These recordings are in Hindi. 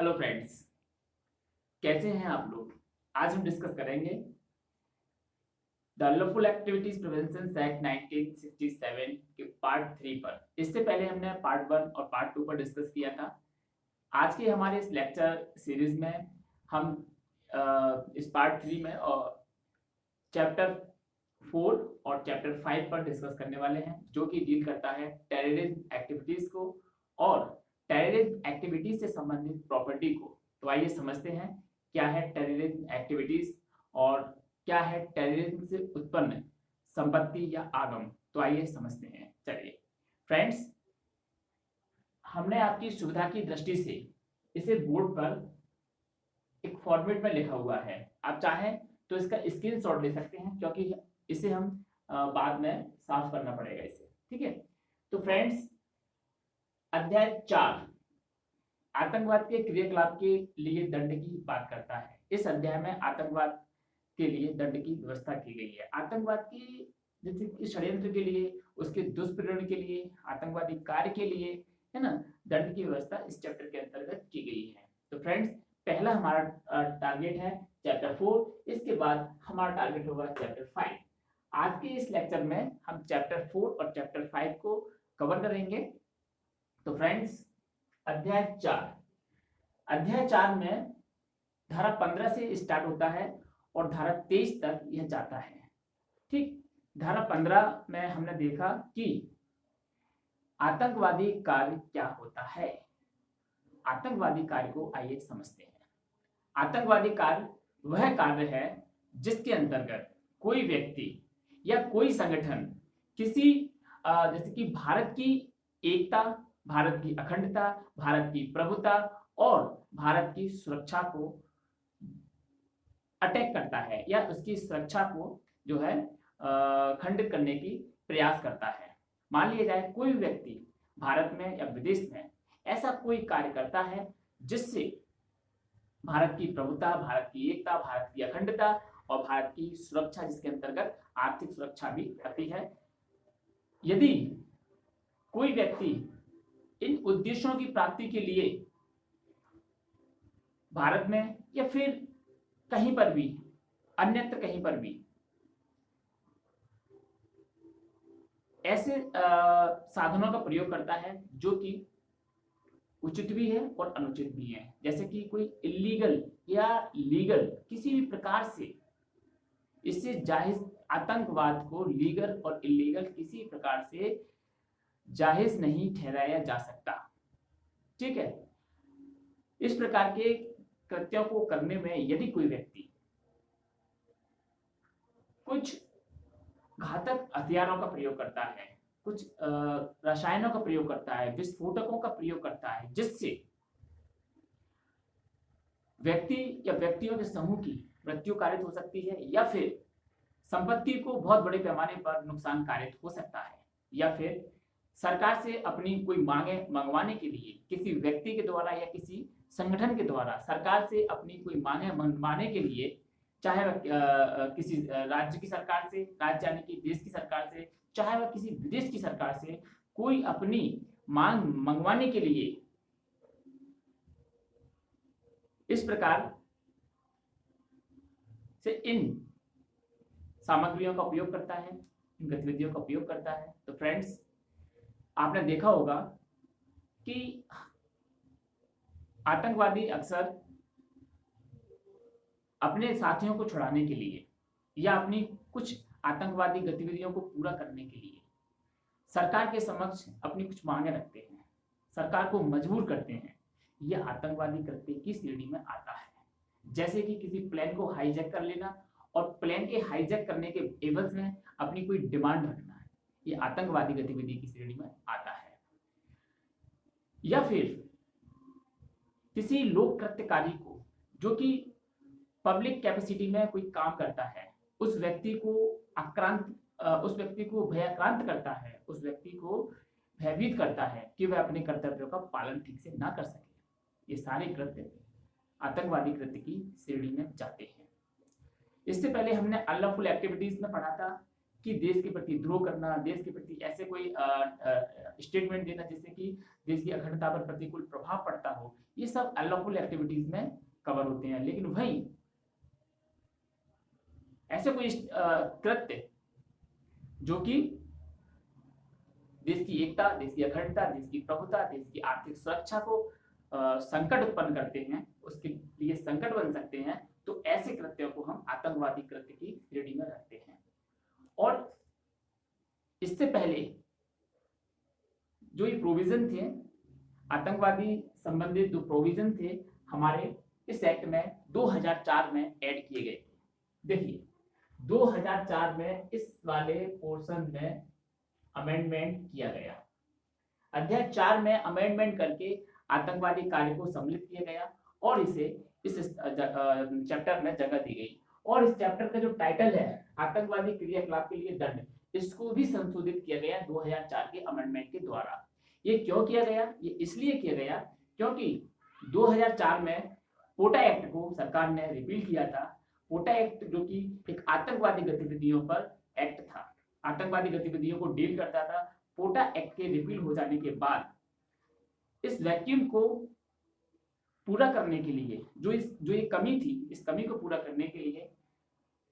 हेलो फ्रेंड्स, कैसे हैं आप लोग। आज हम डिस्कस करेंगे the unlawful activities prevention act 1967 के पार्ट 3 पर। इससे पहले हमने पार्ट 1 और पार्ट 2 पर डिस्कस किया था। आज के हमारे इस लेक्चर सीरीज में हम इस पार्ट 3 में चैप्टर 4 और चैप्टर 5 पर डिस्कस करने वाले हैं, जो कि डील करता है टेररिज्म एक्टिविटीज को और टेररिज्म एक्टिविटीज से संबंधित प्रॉपर्टी को। तो आइए समझते हैं क्या है टेररिज्म एक्टिविटीज और क्या है टेररिज्म से उत्पन्न संपत्ति या आगम। तो आइए समझते हैं। चलिए फ्रेंड्स, हमने आपकी सुविधा की दृष्टि से इसे बोर्ड पर एक फॉर्मेट में लिखा हुआ है। आप चाहें तो इसका स्क्रीनशॉट ले सकते हैं, क्योंकि इसे हम बाद में साफ करना पड़ेगा इसे। ठीक है, तो फ्रेंड्स, अध्याय 4 आतंकवाद के क्रियाकलाप के लिए दंड की बात करता है। इस अध्याय में आतंकवाद के लिए दंड की व्यवस्था की गई है। आतंकवाद की जैसे कि षड्यंत्र के लिए, उसके दुष्प्रेरण के लिए, आतंकवादी कार्य के लिए, है ना, दंड की व्यवस्था इस चैप्टर के अंतर्गत की गई है। तो फ्रेंड्स, पहला हमारा टारगेट है चैप्टर 4, इसके बाद हमारा टारगेट होगा चैप्टर 5। आज के इस लेक्चर में हम चैप्टर 4 और चैप्टर 5 को कवर करेंगे। तो फ्रेंड्स, अध्याय 4 में धारा 15 से स्टार्ट होता है और धारा 23 तक यह जाता है। ठीक, धारा 15 में हमने देखा कि आतंकवादी कार्य क्या होता है। आतंकवादी कार्य को आइए समझते हैं। आतंकवादी कार्य वह कार्य है जिसके अंतर्गत कोई व्यक्ति या कोई संगठन किसी जैसे कि भारत की एकता, भारत की अखंडता, भारत की प्रभुता और भारत की सुरक्षा को अटैक करता है या उसकी सुरक्षा को जो है खंडित करने की प्रयास करता है। मान लिया जाए कोई व्यक्ति भारत में या विदेश में ऐसा कोई कार्य करता है जिससे भारत की प्रभुता, भारत की एकता, भारत की अखंडता और भारत की सुरक्षा, जिसके अंतर्गत आर्थिक सुरक्षा भी आती है, यदि कोई व्यक्ति इन उद्देश्यों की प्राप्ति के लिए भारत में या फिर कहीं पर भी, अन्यत्र कहीं पर भी ऐसे साधनों का प्रयोग करता है जो कि उचित भी है और अनुचित भी है, जैसे कि कोई इलीगल या लीगल किसी भी प्रकार से, इससे जाहिज आतंकवाद को लीगल और इलीगल किसी प्रकार से जाहिज नहीं ठहराया जा सकता। ठीक है, इस प्रकार के कृत्यों को करने में यदि कोई व्यक्ति कुछ घातक हथियारों का प्रयोग करता है, कुछ रसायनों का प्रयोग करता है, विस्फोटकों का प्रयोग करता है, जिससे व्यक्ति या व्यक्तियों के समूह की मृत्यु कारित हो सकती है, या फिर संपत्ति को बहुत बड़े पैमाने पर नुकसान कारित हो सकता है, या फिर सरकार से अपनी कोई मांगे मंगवाने के लिए किसी व्यक्ति के द्वारा या किसी संगठन के द्वारा सरकार से अपनी कोई मांगे मंगवाने के लिए, चाहे वह किसी राज्य की सरकार से, राज्य यानी कि देश की सरकार से, चाहे वह किसी विदेश की सरकार से कोई अपनी मांग मंगवाने के लिए इस प्रकार से इन सामग्रियों का उपयोग करता है, इन गतिविधियों का उपयोग करता है। तो फ्रेंड्स, आपने देखा होगा कि आतंकवादी अक्सर अपने साथियों को छुड़ाने के लिए या अपनी कुछ आतंकवादी गतिविधियों को पूरा करने के लिए सरकार के समक्ष अपनी कुछ मांगे रखते हैं, सरकार को मजबूर करते हैं। यह आतंकवादी कृत्य की श्रेणी में आता है, जैसे कि किसी प्लेन को हाईजैक कर लेना और प्लेन के हाईजैक करने के एवज में अपनी कोई डिमांड रखना है, यह आतंकवादी गतिविधि की श्रेणी में आता है। या फिर किसी लोक कृत्यकारी को जो कि पब्लिक कैपेसिटी में कोई काम करता है, उस व्यक्ति को भयाक्रांत करता है, उस व्यक्ति को भयभीत करता है कि वह अपने कर्तव्यों का पालन ठीक से ना कर सके। ये सारे कृत्य आतंकवादी कृत्य की श्रेणी में जाते हैं। इससे पहले हमने अनलॉफुल एक्टिविटीज में पढ़ा था कि देश के प्रति द्रोह करना, देश के प्रति ऐसे कोई स्टेटमेंट देना जिससे कि देश की अखंडता पर प्रतिकूल प्रभाव पड़ता हो, ये सब अनलॉफुल एक्टिविटीज में कवर होते हैं। लेकिन वही ऐसे कोई कृत्य जो कि देश की एकता, देश की अखंडता, देश की प्रभुता, देश की आर्थिक सुरक्षा को संकट उत्पन्न करते हैं, उसके लिए संकट बन सकते हैं, तो ऐसे कृत्यों को हम आतंकवादी कृत्य की श्रेणी में रखते हैं। और इससे पहले जो ये प्रोविजन थे, आतंकवादी संबंधित जो प्रोविजन थे हमारे इस एक्ट में 2004 में ऐड किए गए थे। देखिए 2004 में इस वाले पोर्शन में अमेंडमेंट किया गया। अध्याय 4 में अमेंडमेंट करके आतंकवादी कार्य को सम्मिलित किया गया और इसे इस चैप्टर में जगह दी गई। और इस चैप्टर का जो टाइटल है आतंकवादी क्रियाकलाप के लिए दंड, इसको भी संशोधित किया गया 2004 के अमेंडमेंट के द्वारा। ये क्यों किया गया? ये इसलिए किया गया क्योंकि 2004 में पोटा एक्ट को सरकार ने रिपील किया था। पोटा एक्ट जो कि एक आतंकवादी गतिविधियों पर एक्ट था, आतंकवादी गतिविधियों को डील करता था। पोटा एक्ट के रिपील हो जाने के बाद इस वैक्यूम को पूरा करने के लिए जो ये कमी थी, इस कमी को पूरा करने के लिए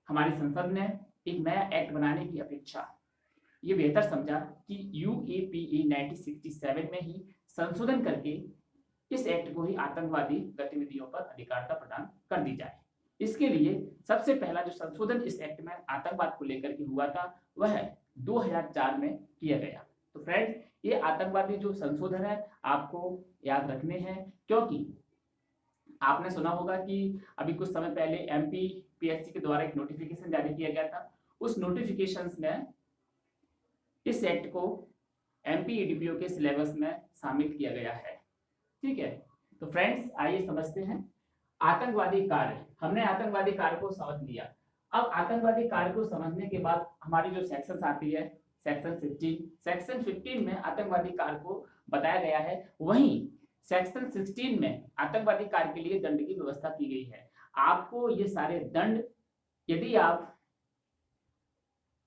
हमारी संसद ने एक नया एक्ट बनाने की अपेक्षा ये बेहतर समझा कि UAPA 1967 में ही संशोधन करके इस एक्ट को ही आतंकवादी गतिविधियों पर अधिकारता प्रदान कर दी जाए। इसके लिए सबसे पहला जो संशोधन इस एक्ट में आतंकवाद को लेकर के हुआ था वह 2004 में किया गया। तो फ्रेंड्स, ये आतंकवादी जो संशोधन है आपको याद रखने हैं, क्योंकि आपने सुना होगा कि अभी कुछ समय पहले MPPSC के द्वारा एक नोटिफिकेशन जारी किया गया था। उस नोटिफिकेशन में इस एक्ट को MPEDPO के सिलेबस में शामिल किया गया है। ठीक है, तो फ्रेंड्स आइए समझते हैं आतंकवादी कार्य। हमने आतंकवादी कार्य को समझ लिया। अब आतंकवादी कार्य को समझने के बाद हमारी जो सेक्शन आती है सेक्शन 15 में आतंकवादी कार्य को बताया गया है। वहीं सेक्शन 16 में आतंकवादी कार्य के लिए दंड की व्यवस्था की गई है। आपको ये सारे दंड, यदि आप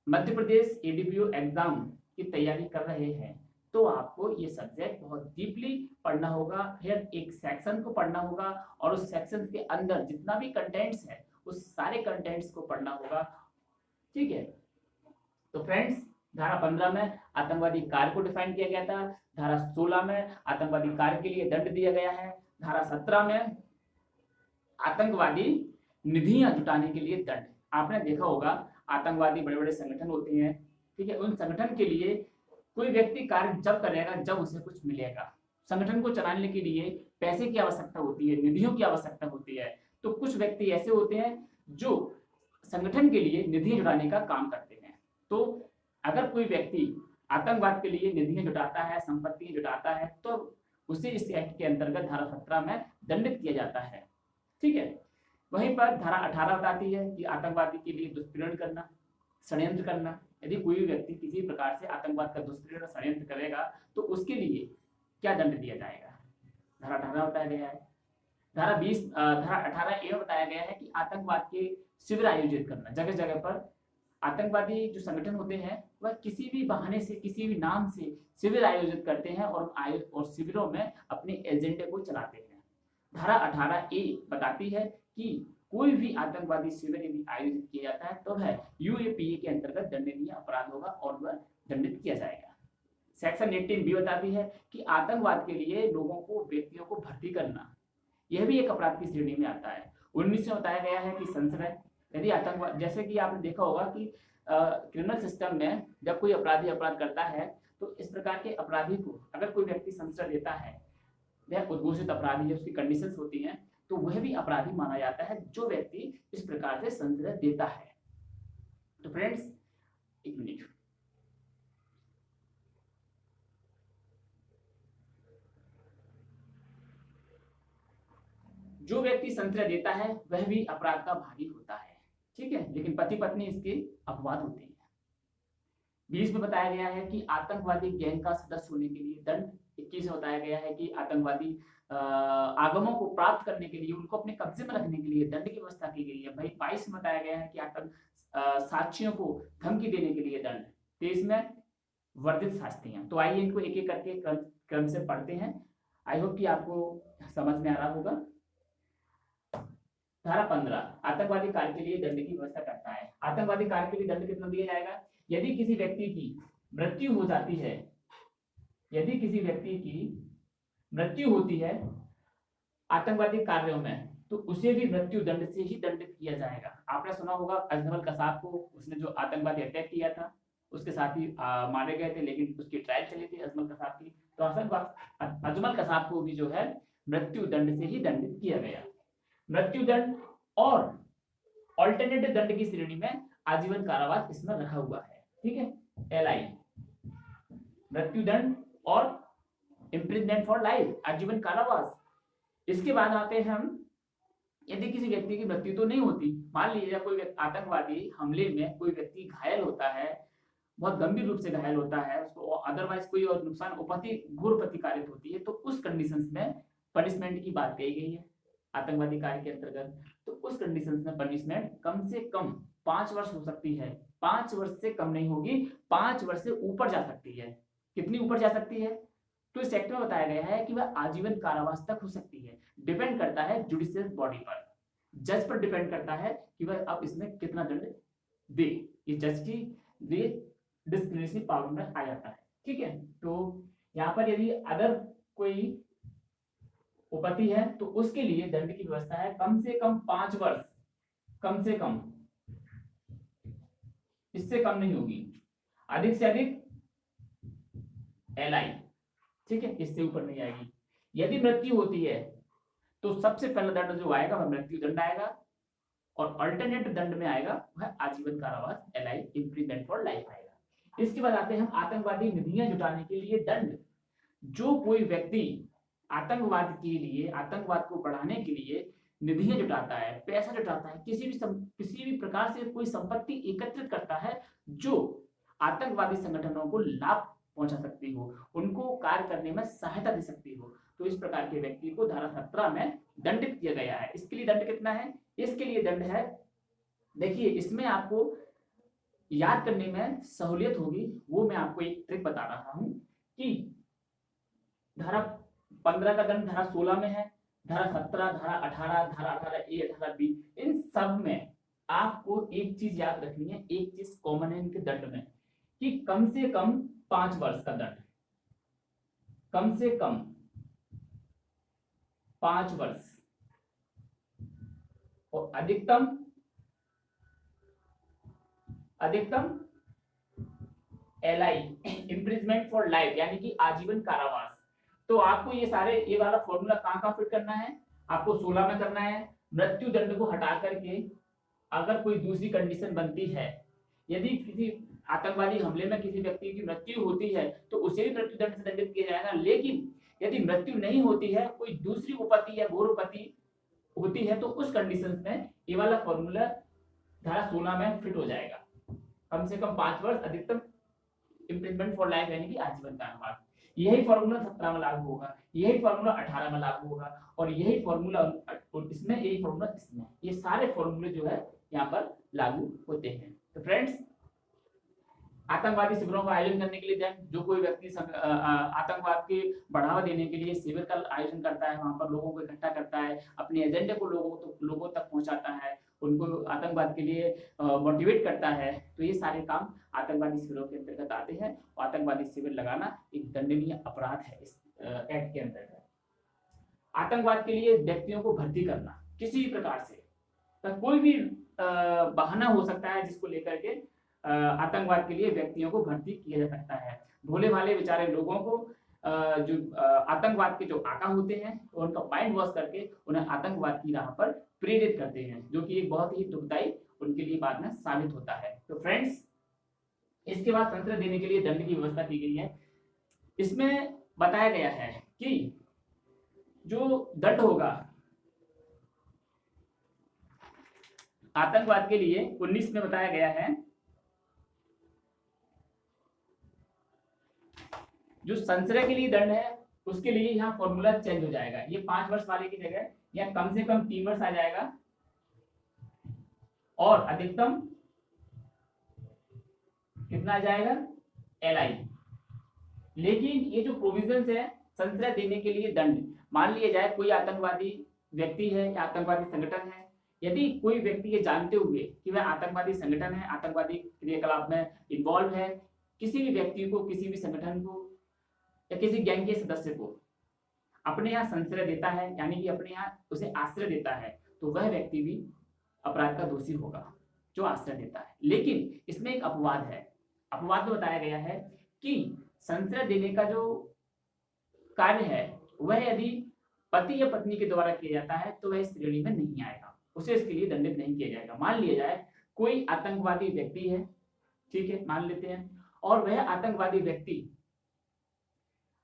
मध्य प्रदेश ADPO एग्जाम की तैयारी कर रहे हैं तो आपको ये सब्जेक्ट बहुत डीपली पढ़ना होगा, हर एक सेक्शन को पढ़ना होगा और उस सेक्शन के अंदर जितना भी कंटेंट्स है उस सारे कंटेंट्स को पढ़ना होगा। ठीक है, तो फ्रेंड्स धारा 15 में आतंकवादी कार्य को डिफाइन किया गया था। धारा 16 में आतंकवादी कार्य के लिए दंड दिया गया है। धारा 17 में आतंकवादी निधियां जुटाने के लिए दंड। आपने देखा होगा आतंकवादी बड़े बड़े संगठन होते हैं, ठीक है, उन संगठन के लिए कोई व्यक्ति कार्य जब करेगा जब उसे कुछ मिलेगा। संगठन को चलाने के लिए पैसे की आवश्यकता होती है, निधियों की आवश्यकता होती है। तो कुछ व्यक्ति ऐसे होते हैं जो संगठन के लिए निधि जुटाने का काम करते हैं। तो अगर कोई व्यक्ति आतंकवाद के लिए निधियां जुटाता है, संपत्ति जुटाता है, तो उसे इस एक्ट के अंतर्गत धारा 17 में दंडित किया जाता है। ठीक है, वहीं पर धारा 18 बताती है कि आतंकवादी के लिए दुष्प्रेरण करना, षड्यंत्र करना। यदि कोई व्यक्ति किसी प्रकार से आतंकवाद का दुष्प्रेरण षड्यंत्र करेगा तो उसके लिए क्या दंड दिया जाएगा, धारा 18 बताया गया है। धारा 18A में बताया गया है कि आतंकवाद के शिविर आयोजित करना। जगह जगह पर आतंकवादी जो संगठन होते हैं वह किसी भी बहाने से, किसी भी नाम से शिविर आयोजित करते हैं और शिविरों में अपने एजेंडे को चलाते हैं। धारा 18A बताती है कि कोई भी आतंकवादी शिविर यदि आयोजित किया जाता है तो वह UAPA के अंतर्गत दंडनीय अपराध होगा और वह दंडित किया जाएगा। सेक्शन 18B बताती है कि आतंकवाद के लिए लोगों को, व्यक्तियों को भर्ती करना, यह भी एक अपराध की श्रेणी में आता है। 19 में बताया गया है कि संशय, यदि आतंकवाद, जैसे कि आपने देखा होगा कि क्रिमिनल सिस्टम में जब कोई अपराधी अपराध करता है तो इस प्रकार के अपराधी को अगर कोई व्यक्ति संशय देता है, वह उद्घोषित अपराधी है, उसकी कंडीशंस होती हैं, तो वह भी अपराधी माना जाता है जो व्यक्ति इस प्रकार से संशय देता है। तो फ्रेंड्स एक मिनट, जो व्यक्ति संशय देता है वह भी अपराध का भागी होता है। ठीक है, लेकिन पति पत्नी इसके अपवाद होते हैं। 20 में बताया गया है कि आतंकवादी गैंग का सदस्य होने के लिए दंड। 21 में बताया गया है कि आतंकवादी आगमों को प्राप्त करने के लिए, उनको अपने कब्जे में रखने के लिए दंड की व्यवस्था की गई है। भाई 22 में बताया गया है कि साक्षियों को धमकी देने के लिए दंड, तो इसमें वर्धित शास्तियां। तो आइए इनको एक एक करके क्रम से पढ़ते हैं। आई होप कि आपको समझ में आ रहा होगा। धारा 15 आतंकवादी कार्य के लिए दंड की व्यवस्था करता है। आतंकवादी कार्य के लिए दंड कितना दिया जाएगा? यदि किसी व्यक्ति की मृत्यु हो जाती है, यदि किसी व्यक्ति की मृत्यु होती है आतंकवादी कार्यों में, तो उसे भी मृत्यु दंड से ही दंडित किया जाएगा। आपने सुना होगा अजमल कसाब को, उसने जो आतंकवादी अटैक किया था, उसके साथी मारे गए थे, लेकिन उसकी ट्रायल चली थी अजमल कसाब की। तो अजमल कसाब को भी जो है मृत्यु दंड से ही दंडित किया गया। मृत्यु दंड और ऑल्टरनेटिव दंड की श्रेणी में आजीवन कारावास इसमें रखा हुआ है। ठीक है, LI मृत्यु दंड और इम्प्रिजनमेंट फॉर लाइफ, आजीवन कारावास। इसके बाद आते हैं हम, यदि किसी व्यक्ति की मृत्यु तो नहीं होती, मान लीजिए कोई आतंकवादी हमले में कोई व्यक्ति घायल होता है, बहुत गंभीर रूप से घायल होता है, उसको अदरवाइज कोई और नुकसान घोर प्रतिकारित होती है, तो उस कंडीशंस में पनिशमेंट की बात कही गई है आतंकवादी कार्य के अंतर्गत। तो उस कंडीशंस में पनिशमेंट कम से कम 5 वर्ष हो सकती है, 5 वर्ष से कम नहीं होगी, 5 वर्ष से ऊपर जा सकती है। कितनी ऊपर जा सकती है? तो इस सेक्टर में बताया गया है कि वह आजीवन कारावास तक हो सकती है। डिपेंड करता है जुडिशियल बॉडी पर, जज पर डिपेंड करता है कि वह अब इसमें कितना दंड दे। ये जज की डिस्क्रिशनरी पावर में आ जाता है। ठीक है, तो यहाँ पर यदि अदर कोई उपपत्ति है तो उसके लिए दंड की व्यवस्था है कम से कम 5 वर्ष, कम से कम, इससे कम नहीं होगी, अधिक से अधिक LI। ठीक है, इससे ऊपर नहीं आएगी। यदि मृत्यु होती है तो सबसे पहला दंड जो आएगा वह मृत्यु दंड आएगा, और अल्टरनेट दंड में आएगा वह आजीवन कारावास LI इम्प्रिजनमेंट फॉर लाइफ आएगा। इसके बाद आते हैं हम आतंकवादी निधियां जुटाने के लिए दंड। जो कोई व्यक्ति आतंकवाद के लिए, आतंकवाद को बढ़ाने के लिए निधियां जुटाता है, पैसा जुटाता है, किसी भी प्रकार से कोई संपत्ति एकत्रित करता है जो आतंकवादी संगठनों को लाभ पहुंचा सकती हो, उनको कार्य करने में सहायता दे सकती हो, तो इस प्रकार के व्यक्ति को धारा 17 में दंडित किया गया है। इसके लिए दंड कितना है? इसके लिए दंड है, देखिए इसमें आपको याद करने में सहूलियत होगी, वो मैं आपको एक ट्रिक बता रहा हूं कि धारा 15 का दंड धारा 16 में है, धारा 17, धारा 18, धारा 18A, 18B, इन सब में आपको एक चीज याद रखनी है, एक चीज कॉमन है इनके दंड में, कि कम से कम 5 वर्ष का दंड, कम से कम 5 वर्ष, और अधिकतम LI इम्प्रिजनमेंट फॉर लाइफ, यानी कि आजीवन कारावास। तो आपको ये वाला फॉर्मूला कहां फिट करना है? आपको 16 में करना है। मृत्यु दंड को हटा करके अगर कोई दूसरी कंडीशन बनती है, यदि किसी आतंकवादी हमले में किसी व्यक्ति की मृत्यु होती है तो उसे भी मृत्यु दंड से दंडित किया जाएगा, लेकिन यदि मृत्यु नहीं होती है, कोई दूसरी उपपत्ति या घोर उपपत्ति होती है, तो उस कंडीशन में ये वाला फॉर्मूला धारा 16 में फिट हो जाएगा। कम से कम 5 वर्ष, अधिकतम इम्प्रिजनमेंट फॉर लाइफ, यानी कि आजीवन कारावास। यही फॉर्मूला 17 में लागू होगा, यही फॉर्मूला 18 में लागू होगा, और यही फॉर्मूला इसमें, यही फॉर्मूला इसमें, ये सारे फॉर्मूले जो है यहाँ पर लागू होते हैं। तो फ्रेंड्स, आतंकवादी शिविरों का आयोजन करने के लिए जो कोई व्यक्ति आतंकवाद के बढ़ावा देने के लिए शिविर का आयोजन करता है, वहां पर लोगों को इकट्ठा करता है, अपने एजेंडे को लोगों तक पहुंचाता है, उनको आतंकवाद के लिए मोटिवेट करता है, तो ये सारे काम आतंकवादी शिविरों के अंतर्गत आते हैं। और आतंकवादी शिविर लगाना एक दंडनीय अपराध है इस एक्ट के अंतर्गत। आतंकवाद के लिए व्यक्तियों को भर्ती करना किसी भी प्रकार से, तो कोई भी बहाना हो सकता है जिसको लेकर के आतंकवाद के लिए व्यक्तियों को भर्ती किया जा सकता है। भोले भाले बेचारे लोगों को जो आतंकवाद के जो आका होते हैं, तो उनका माइंड वॉश करके उन्हें आतंकवाद की राह पर प्रेरित करते हैं, जो कि एक बहुत ही दुखदायी उनके लिए बाद में साबित होता है। तो फ्रेंड्स, इसके बाद संरक्षण देने के लिए दंड की व्यवस्था की गई है। इसमें बताया गया है कि जो दंड होगा आतंकवाद के लिए 19 में बताया गया है, जो संचय के लिए दंड है उसके लिए यहाँ फॉर्मूला चेंज हो जाएगा। ये 5 वर्ष वाले की जगह या कम से कम 3 वर्ष आ जाएगा, और अधिकतम कितना आ जाएगा LI। लेकिन ये जो प्रोविजंस है संशय देने के लिए दंड, मान लिया जाए कोई आतंकवादी व्यक्ति है या आतंकवादी संगठन है, यदि कोई व्यक्ति ये जानते हुए कि वह आतंकवादी संगठन है, आतंकवादी क्रियाकलाप में इन्वॉल्व है, किसी भी व्यक्ति को, किसी भी संगठन को या किसी गैंग के सदस्य को अपने यहाँ संश्रय देता है, यानी कि अपने यहाँ उसे आश्रय देता है, तो वह व्यक्ति भी अपराध का दोषी होगा जो आश्रय देता है। लेकिन इसमें एक अपवाद है। अपवाद में बताया गया है कि संश्रय देने का जो कार्य है वह यदि पति या पत्नी के द्वारा किया जाता है तो वह इस श्रेणी में नहीं आएगा, उसे इसके लिए दंडित नहीं किया जाएगा। मान लिया जाए कोई आतंकवादी व्यक्ति है, ठीक है, मान लेते हैं, और वह आतंकवादी व्यक्ति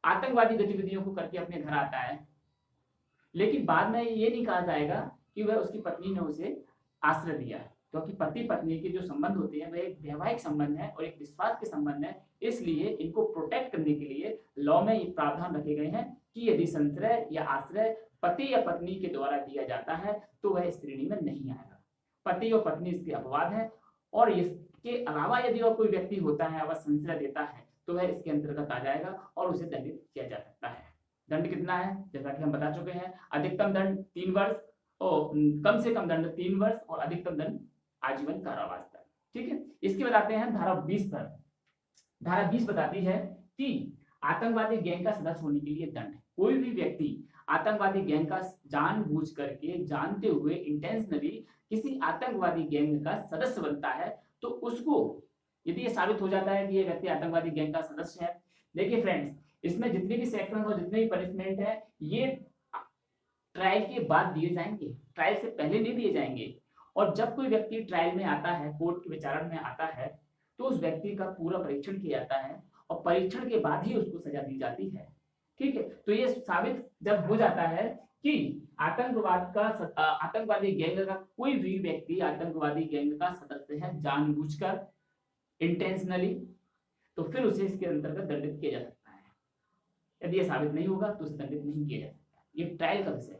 आतंकवादी गतिविधियों को करके अपने घर आता है, लेकिन बाद में ये नहीं कहा जाएगा कि वह उसकी पत्नी ने उसे आश्रय दिया, क्योंकि पति पत्नी के जो संबंध होते हैं वह एक वैवाहिक संबंध है और एक विश्वास के संबंध है। इसलिए इनको प्रोटेक्ट करने के लिए लॉ में ये प्रावधान रखे गए हैं कि यदि संश्रय या आश्रय पति या पत्नी के द्वारा दिया जाता है तो वह इस श्रेणी में नहीं आएगा। पति और पत्नी इसके अपवाद है, और इसके अलावा यदि और कोई व्यक्ति होता है वह संश्रय देता है तो वह इसके अंतर्गत आ जाएगा और उसे दंडित किया जा सकता है। दंड कितना है, जैसा कि हम बता चुके हैं, अधिकतम दंड 3 वर्ष और कम से कम दंड 3 वर्ष और अधिकतम दंड आजीवन कारावास तक। ठीक है, इसके बताते हैं धारा 20 पर। धारा 20 बताती है कि आतंकवादी गैंग का सदस्य होने के लिए दंड। कोई भी व्यक्ति आतंकवादी गैंग का जानबूझ करके, जानते हुए, इंटेंशनली किसी आतंकवादी गैंग का सदस्य बनता है तो उसको, यदि ये साबित हो जाता है कि ये व्यक्ति आतंकवादी गैंग का सदस्य है, देखिए फ्रेंड्स, इसमें जितने भी सेक्शन और जितने भी पनिशमेंट है ये ट्रायल के बाद दिए जाएंगे, ट्रायल से पहले नहीं दिए जाएंगे। और जब कोई व्यक्ति ट्रायल में आता है, कोर्ट के विचारण में आता है, तो उस व्यक्ति का पूरा परीक्षण किया जाता है और परीक्षण के बाद ही उसको सजा दी जाती है। ठीक है, तो ये साबित जब हो जाता है कि आतंकवादी गैंग का कोई भी व्यक्ति आतंकवादी गैंग का सदस्य है जानबूझकर, इंटेंशनली, तो फिर उसे इसके अंतर्गत दंडित किया जा सकता है। यदि ये साबित नहीं होगा तो उसे दंडित नहीं किया जा सकता। ये ट्रायल का विषय है।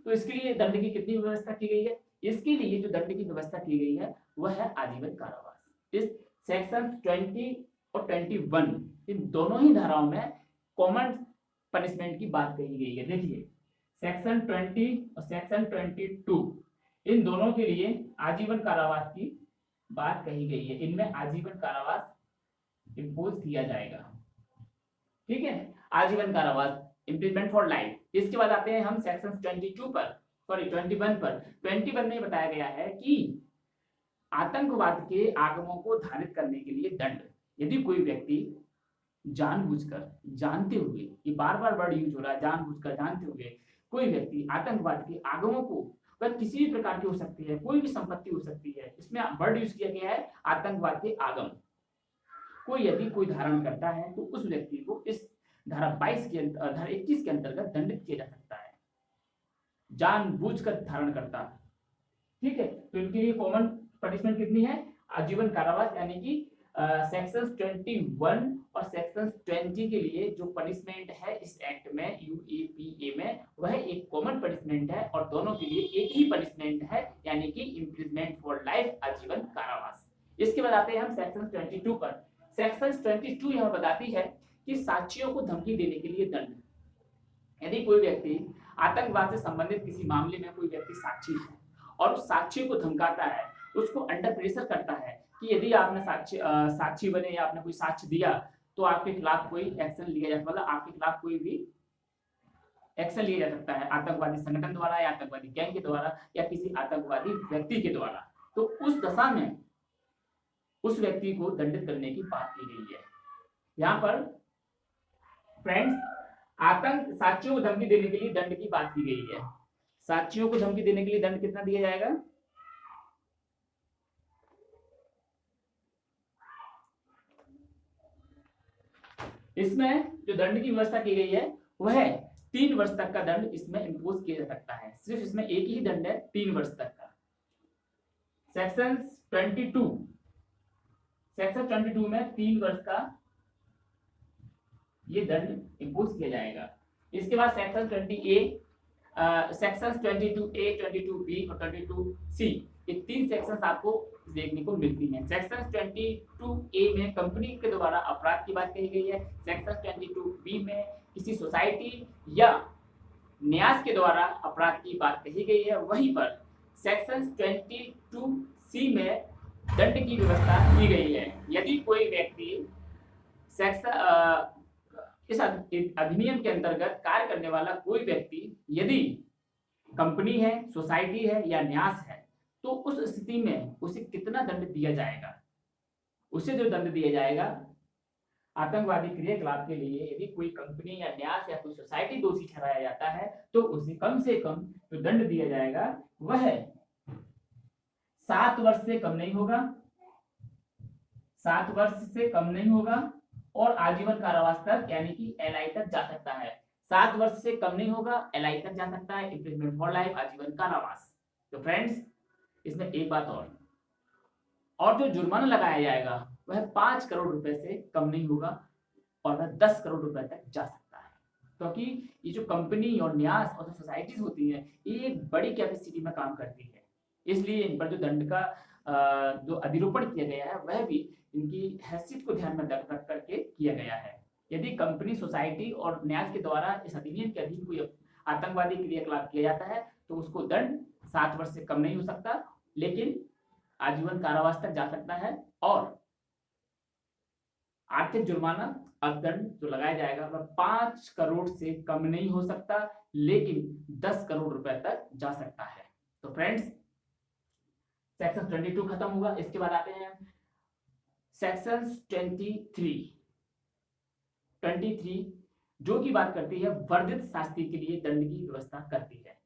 तो इसके लिए दंड की कितनी व्यवस्था की गई है? इसके लिए जो दंड की व्यवस्था की गई है वह है आजीवन कारावास। इस सेक्शन 20 और 21 इन दोनों ही धाराओं में कॉमन पनिशमेंट की बात कही गई है। देखिए सेक्शन 20 और सेक्शन 22 इन दोनों के लिए आजीवन कारावास की बात कही गई है। इनमें आजीवन कारावास इंपोज किया जाएगा। ठीक है, आजीवन कारावास, इम्प्रिजमेंट फॉर लाइफ। इसके बाद आते हैं हम सेक्शन 21 पर। 21 में बताया गया है कि आतंकवाद के आगमों को धारित करने के लिए दंड। यदि कोई व्यक्ति जानबूझकर, जानते हुए, ये बार-बार वर्ड यूज हो रहा है, जानबूझकर, जानते हुए कोई व्यक्ति आतंकवाद के आगमों को, वह किसी भी प्रकार की हो सकती है, कोई भी संपत्ति हो सकती है, इसमें वर्ड यूज किया गया है आतंकवाद के आगम को यदि कोई धारण करता है तो उस व्यक्ति को इस धारा 21 के अंतर्गत दंडित किया जा सकता है, जानबूझकर धारण करता है। ठीक है, तो इनके लिए कॉमन पनिशमेंट कितनी है? आजीवन कारावास, यानी कि सेक्शन 21 और सेक्शन 20 के लिए जो पनिशमेंट है इस एक्ट में, यूएपीए में, वह एक कॉमन पनिशमेंट है और दोनों के लिए एक ही पनिशमेंट है, यानी कि इम्प्रिजमेंट फॉर लाइफ, आजीवन कारावास। इसके बाद आते हैं हम सेक्शन 22 पर। सेक्शन 22 यह बताती है कि साक्षियों को धमकी देने के लिए दंड। यदि कोई व्यक्ति आतंकवाद से संबंधित किसी मामले में कोई व्यक्ति साक्षी है और उस साक्षी को धमकाता है, उसको अंडर प्रेशर करता है कि यदि आपने साक्षी बने या आपने कोई साक्ष्य दिया तो आपके खिलाफ कोई एक्शन लिया जा, मतलब आपके खिलाफ कोई भी एक्शन लिया जा सकता है आतंकवादी संगठन द्वारा या आतंकवादी गैंग के द्वारा या किसी आतंकवादी व्यक्ति के द्वारा, तो उस दशा में उस व्यक्ति को दंडित करने की बात की गई है। यहाँ पर फ्रेंड्स साक्षियों को धमकी देने के लिए दंड की बात की गई है। साक्षियों को धमकी देने के लिए दंड कितना दिया जाएगा? इसमें जो दंड की व्यवस्था की गई है वह 3 वर्ष तक का दंड इसमें इंपोज किया जा सकता है। सिर्फ इसमें एक ही दंड है 3 वर्ष तक का। सेक्शन 22 में 3 वर्ष का ये दंड इंपोज किया जाएगा। इसके बाद section 20A sections 22A, 22B और 22C, ये 3 सेक्शंस आपको देखने को मिलती हैं। सेक्शन 22A में कंपनी के द्वारा अपराध की बात कही गई है। सेक्शन 22B में किसी सोसाइटी या न्यास के द्वारा अपराध की बात कही गई है। वहीं पर सेक्शन 22C में दंड की व्यवस्था की गई है। यदि कोई व्यक्ति इस अधिनियम के अंतर्गत कार्य करने वाला कोई व्यक्ति यदि कंपनी है, सोसाइटी है या न्यास है, तो उस स्थिति में उसे कितना दंड दिया जाएगा? उसे जो दंड दिया जाएगा आतंकवादी क्रियाकलाप के लिए, यदि कोई कंपनी या न्यास या कोई सोसाइटी दोषी ठहराया जाता है तो उसे कम से कम जो दंड दिया जाएगा वह 7 वर्ष से कम नहीं होगा, 7 वर्ष से कम नहीं होगा और आजीवन कारावास तक यानी कि एलआई तक जा सकता है। 7 वर्ष से कम नहीं होगा, एलआई तक जा सकता है, इम्प्रिजमेंट फॉर लाइफ, आजीवन कारावास। तो फ्रेंड्स, इसमें एक बात और जो जुर्माना लगाया जाएगा वह 5 करोड़ रुपए से कम नहीं होगा और वह 10 करोड़ रुपए तक जा सकता है, क्योंकि ये जो कंपनी और न्यास और जो सोसाइटीज होती हैं ये एक बड़ी कैपेसिटी में काम करती है, इसलिए इन पर जो दंड का जो अधिरोपण किया गया है वह भी इनकी हैसियत को ध्यान में रख करके किया गया है। यदि कंपनी, सोसाइटी और न्यास के द्वारा इस अधिनियम के अधीन कोई आतंकवादी क्रियाकलाप किया जाता है तो उसको दंड 7 वर्ष से कम नहीं हो सकता, लेकिन आजीवन कारावास तक जा सकता है और आर्थिक जुर्माना अर्थदंड जो लगाया जाएगा वह 5 करोड़ से कम नहीं हो सकता, लेकिन 10 करोड़ रुपए तक जा सकता है। तो फ्रेंड्स, सेक्शन 22 खत्म हुआ। इसके बाद आते हैं सेक्शन 23 जो की बात करती है वर्धित शास्ति के लिए दंड की व्यवस्था करती है।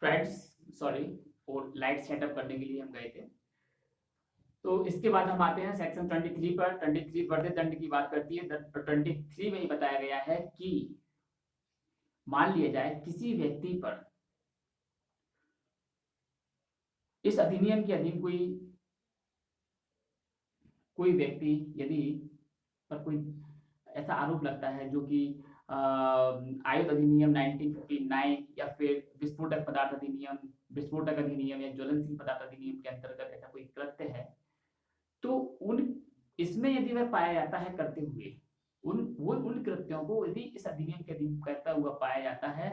फ्रेंड्स, सॉरी, और लाइट सेटअप करने के लिए हम गए थे। तो इसके बाद हम आते हैं सेक्शन 23 पर। 23 वर्धित दंड की बात करती है। 23 में ही बताया गया है कि मान लिया जाए किसी व्यक्ति पर इस अधिनियम के अधीन कोई व्यक्ति यदि पर कोई ऐसा आरोप लगता है जो कि आयुध अधिनियम 1959 या फिर विस्फोटक पदार्थ अधिनियम, विस्फोटक अधिनियम या ज्वलनशील पदार्थ अधिनियम के अंतर्गत ऐसा कोई कृत्य है, तो इसमें यदि वह पाया जाता है करते हुए उन कृत्यों को यदि इस अधिनियम के अधीन करता हुआ पाया जाता है,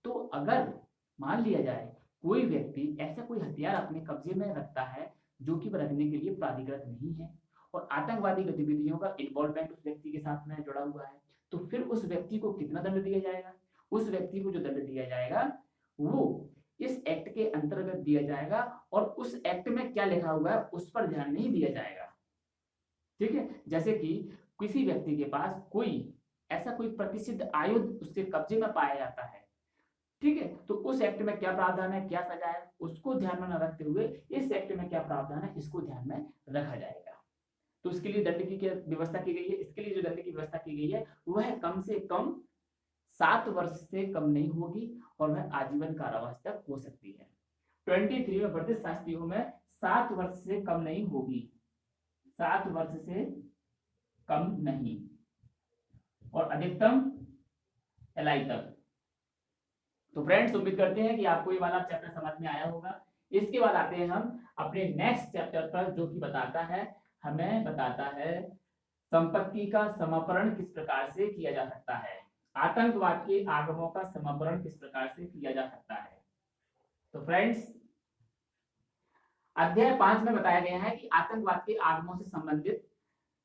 तो अगर मान लिया जाए कोई व्यक्ति ऐसा कोई हथियार अपने कब्जे में रखता है जो कि रखने के लिए प्राधिकृत नहीं है और आतंकवादी गतिविधियों का इन्वॉल्वमेंट उस व्यक्ति के साथ में जुड़ा हुआ है, तो फिर उस व्यक्ति को कितना दंड दिया जाएगा? उस व्यक्ति को जो दंड दिया जाएगा वो इस एक्ट के अंतर्गत दिया जाएगा और उस एक्ट में क्या लिखा हुआ है उस पर ध्यान नहीं दिया जाएगा। ठीक है, जैसे कि किसी व्यक्ति के पास ऐसा कोई प्रतिष्ठित आयुध उसके कब्जे में पाया जाता है, ठीक है, तो उस एक्ट में क्या प्रावधान है, क्या सजा है, उसको ध्यान में न रखते हुए इस एक्ट में क्या प्रावधान है इसको ध्यान में रखा जाएगा। तो इसके लिए दंड की क्या व्यवस्था की गई है? इसके लिए जो दंड की व्यवस्था की गई है वह कम से कम 7 वर्ष से कम नहीं होगी और वह आजीवन कारावास तक हो सकती है। 23 में वर्धित शास्तियों में 7 वर्ष से कम नहीं होगी, 7 वर्ष से कम नहीं और अधिकतम एलआई तक। तो फ्रेंड्स, उम्मीद करते हैं कि आपको ये वाला चैप्टर समझ में आया होगा। इसके बाद आते हैं हम अपने नेक्स्ट चैप्टर पर जो कि हमें बताता है संपत्ति का समापरण किस प्रकार से किया जा सकता है, आतंकवाद के आगमों का समापरण किस प्रकार से किया जा सकता है। तो फ्रेंड्स, अध्याय 5 में बताया गया है कि आतंकवाद के आगमों से संबंधित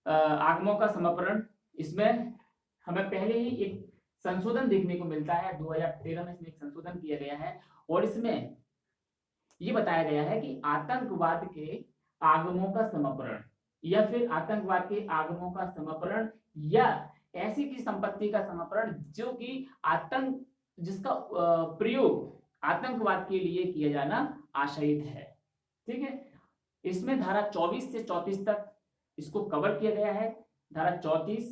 आगमों का समापरण, इसमें हमें पहले ही एक संशोधन देखने को मिलता है। 2013 में इसमें एक संशोधन किया गया है और इसमें ये बताया गया है कि आतंकवाद के आगमों का समापरण या फिर आतंकवाद के आगमों का समापरण या ऐसी की संपत्ति का समापरण जो कि जिसका प्रयोग आतंकवाद के लिए किया जाना आशयित है। ठीक है, इसमें धारा 24 से 34 तक इसको कवर किया गया है। धारा 34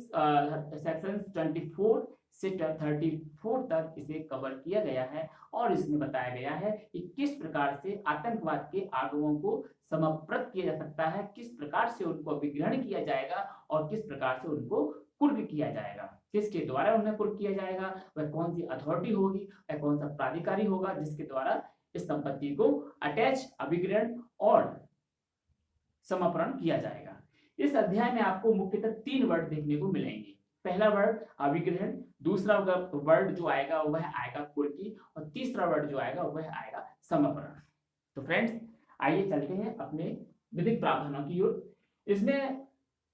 सेक्शन 24 से 34 तक इसे कवर किया गया है और इसमें बताया गया है कि किस प्रकार से आतंकवाद के आगमों को समाप्त किया जा सकता है, किस प्रकार से उनको अभिग्रहण किया जाएगा और किस प्रकार से उनको कुर्क किया जाएगा, किसके द्वारा उन्हें कुर्क किया जाएगा, वह कौन सी अथॉरिटी होगी, वह कौन सा प्राधिकारी होगा जिसके द्वारा इस संपत्ति को अटैच, अभिग्रहण और समापन किया जाएगा। इस अध्याय में आपको मुख्यतः 3 वर्ड देखने को मिलेंगे। पहला वर्ड अभिग्रहण, दूसरा वर्ड जो आएगा वह आएगा कुर्की और तीसरा वर्ड जो आएगा वह आएगा समापन। तो फ्रेंड्स आइए चलते हैं अपने विधिक प्रावधानों की ओर। इसमें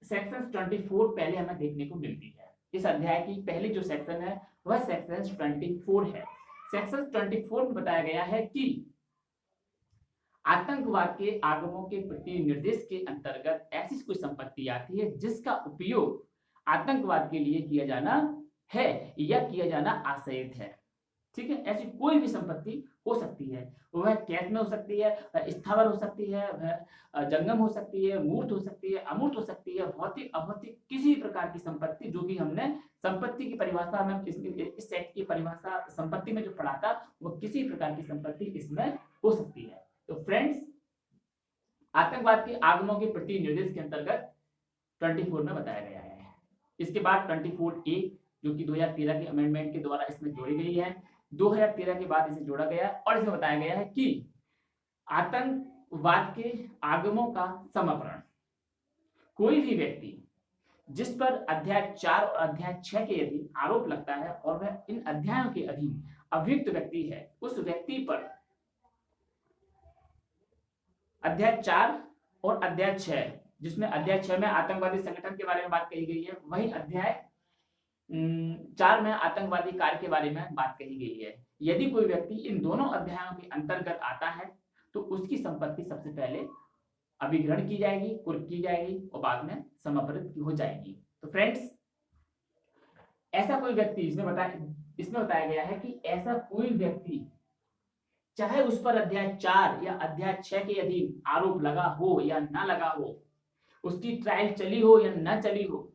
सेक्शन 24 पहले हमें देखने को मिलती है। इस अध्याय की पहली जो सेक्शन है वह सेक्शन 24 है। सेक्शन 24 में बताया गया है कि आतंकवाद के आगमों के प्रति निर्देश के अंतर्गत ऐसी कोई संपत्ति आती है जिसका उपयोग आतंकवाद के लिए किया जाना है या किया जाना आशयित है। ठीक है, ऐसी कोई भी संपत्ति हो सकती है, वह कैश में हो सकती है, वह स्थावर हो सकती है, वह जंगम हो सकती है, मूर्त हो सकती है, अमूर्त हो सकती है, भौतिक अभौतिक किसी प्रकार की संपत्ति, जो कि हमने संपत्ति की परिभाषा में इस सेट की परिभाषा संपत्ति में जो पढ़ा था, वो किसी प्रकार की संपत्ति इसमें हो सकती है। तो फ्रेंड्स आतंकवाद के आगमों के प्रति निर्देश के अंतर्गत 24 में बताया गया है। इसके बाद 24A जो कि 2013 के अमेंडमेंट के द्वारा इसमें जोड़ी गई है, 2013 के बाद इसे जोड़ा गया और इसमें बताया गया है कि आतंकवाद के आगमों का समापन, कोई भी व्यक्ति जिस पर अध्याय 4 और अध्याय 6 के अधीन आरोप लगता है और वह इन अध्यायों के अधीन अभियुक्त व्यक्ति है, उस व्यक्ति पर अध्याय 4 और अध्याय 6, जिसमें अध्याय 6 में आतंकवादी संगठन के बारे में बात कही गई है, वही अध्याय 4 में आतंकवादी कार्य के बारे में बात कही गई है। यदि कोई व्यक्ति इन दोनों अध्यायों के अंतर्गत आता है तो उसकी संपत्ति सबसे पहले अभिग्रहण की जाएगी, कुर्क की जाएगी और बाद में समाप्त हो जाएगी। तो फ्रेंड्स ऐसा कोई व्यक्ति इसमें बताया गया है कि ऐसा कोई व्यक्ति चाहे उस पर अध्याय 4 या अध्याय 6 के अधीन आरोप लगा हो या ना लगा हो, उसकी ट्रायल चली हो या ना चली हो,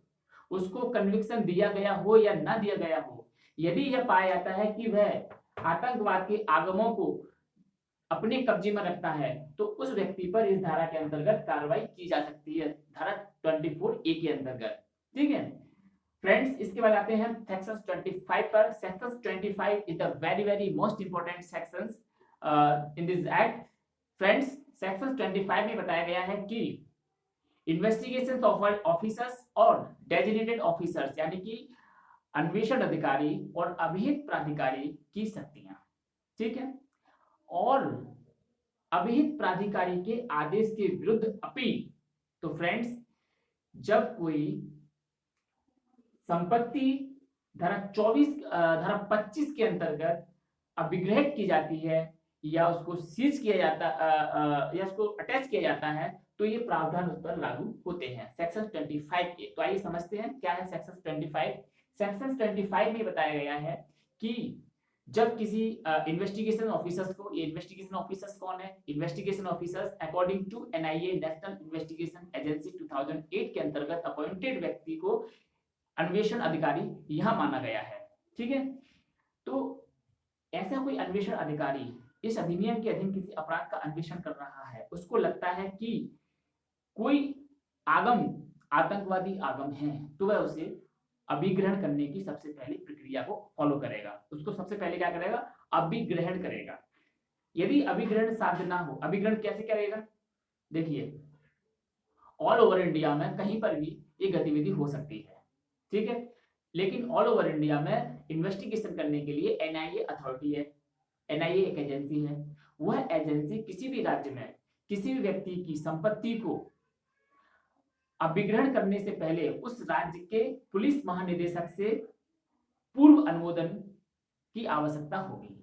उसको कन्विक्शन दिया गया हो या ना दिया गया हो, यदि यह पाया जाता है कि वह आतंकवाद के आगमों को अपने कब्जे में रखता है तो उस व्यक्ति पर इस धारा के अंतर्गत कार्रवाई की जा सकती है, धारा 24A के अंतर्गत। ठीक है फ्रेंड्स, इसके बाद आते हैं सेक्शन 25 पर। Section 25 is the very most important sections in this act. Friends section 25 में बताया गया है कि इन्वेस्टिगेशन ऑफिसर्स और डेजिग्नेटेड ऑफिसर्स यानी कि अन्वेषण अधिकारी और अभिहित प्राधिकारी की शक्तियां, ठीक है, और अभिहित प्राधिकारी के आदेश के विरुद्ध अपील। तो फ्रेंड्स जब कोई संपत्ति धारा 25 के अंतर्गत अभिग्रहित की जाती है या उसको सीज किया जाता या उसको अटैच किया जाता है तो ये प्रावधान उस पर लागू होते हैं सेक्शन 25 के। तो आइए समझते हैं क्या है सेक्शन 25। सेक्शन 25 में बताया गया है कि जब किसी इन्वेस्टिगेशन ऑफिसर्स को, ये इन्वेस्टिगेशन ऑफिसर्स कौन है? Investigation officers according to NIA national investigation agency 2008 के अंतर्गत अपॉइंटेड व्यक्ति को अन्वेषण अधिकारी यहां माना गया है। ठीक है, तो ऐसा कोई अन्वेषण अधिकारी इस अधिनियम के अधीन किसी अपराध का अन्वेषण कर रहा है, उसको लगता है कि कोई आगम आतंकवादी आगम है तो वह उसे अभिग्रहण करने की सबसे पहली प्रक्रिया को फॉलो करेगा। उसको सबसे पहले क्या करेगा? अभिग्रहण करेगा। यदि अभिग्रहण साध्य ना हो, अभिग्रहण कैसे करेगा? देखिए ऑल ओवर इंडिया में कहीं पर भी ये गतिविधि हो सकती है, ठीक है, लेकिन ऑल ओवर इंडिया में इन्वेस्टिगेशन करने के लिए NIA अथॉरिटी है। NIA एक एजेंसी है, वह एजेंसी किसी भी राज्य में किसी भी व्यक्ति की संपत्ति को अभिग्रहण करने से पहले उस राज्य के पुलिस महानिदेशक से पूर्व अनुमोदन की आवश्यकता होगी।